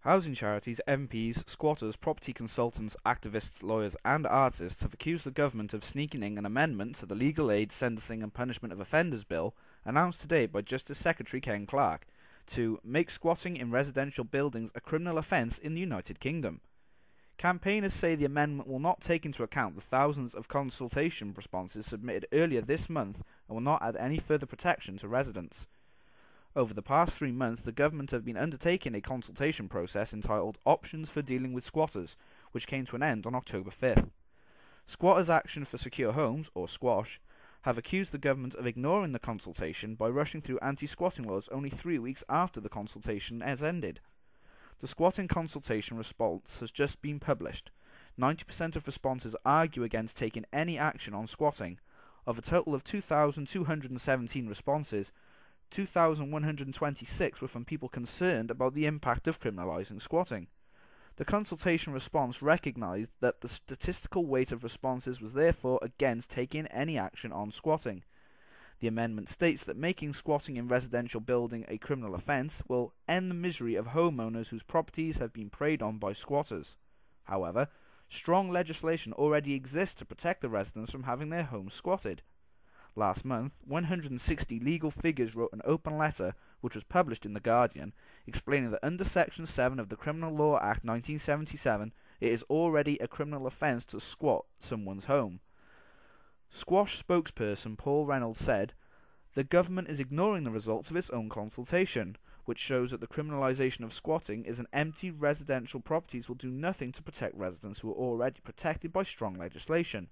Housing charities, MPs, squatters, property consultants, activists, lawyers and artists have accused the government of sneaking in an amendment to the Legal Aid, Sentencing and Punishment of Offenders Bill, announced today by Justice Secretary Ken Clarke, to make squatting in residential buildings a criminal offence in the United Kingdom. Campaigners say the amendment will not take into account the thousands of consultation responses submitted earlier this month and will not add any further protection to residents. Over the past 3 months, the government have been undertaking a consultation process entitled Options for Dealing with Squatters, which came to an end on October 5th. Squatters Action for Secure Homes, or SQUASH, have accused the government of ignoring the consultation by rushing through anti-squatting laws only 3 weeks after the consultation has ended. The squatting consultation response has just been published. 90% of responses argue against taking any action on squatting. Of a total of 2,217 responses, 2,126 were from people concerned about the impact of criminalising squatting. The consultation response recognised that the statistical weight of responses was therefore against taking any action on squatting. The amendment states that making squatting in residential building a criminal offence will end the misery of homeowners whose properties have been preyed on by squatters. However, strong legislation already exists to protect the residents from having their homes squatted. Last month, 160 legal figures wrote an open letter, which was published in The Guardian, explaining that under Section 7 of the Criminal Law Act 1977, it is already a criminal offence to squat someone's home. Squash spokesperson Paul Reynolds said, "The government is ignoring the results of its own consultation, which shows that the criminalisation of squatting is an empty residential properties will do nothing to protect residents who are already protected by strong legislation.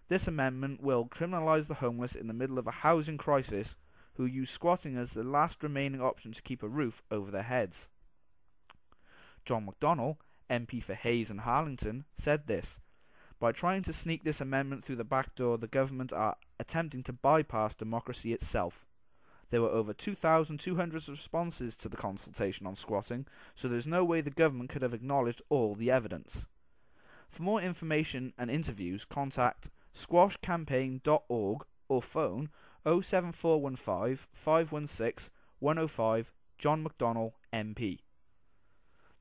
This amendment will criminalise the homeless in the middle of a housing crisis who use squatting as the last remaining option to keep a roof over their heads." John McDonnell, MP for Hayes and Harlington, said this, "By trying to sneak this amendment through the back door, the government are attempting to bypass democracy itself. There were over 2,200 responses to the consultation on squatting, so there is no way the government could have acknowledged all the evidence." For more information and interviews, contact squashcampaign.org or phone 07415 516 105 John McDonnell MP.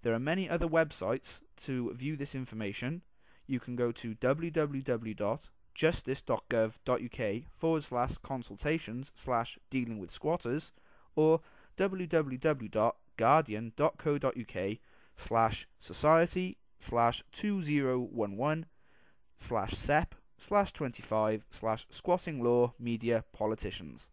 There are many other websites to view this information. You can go to www.justice.gov.uk/consultations/dealing with squatters or www.guardian.co.uk/society/2011/SEP/25/squatting law media politicians.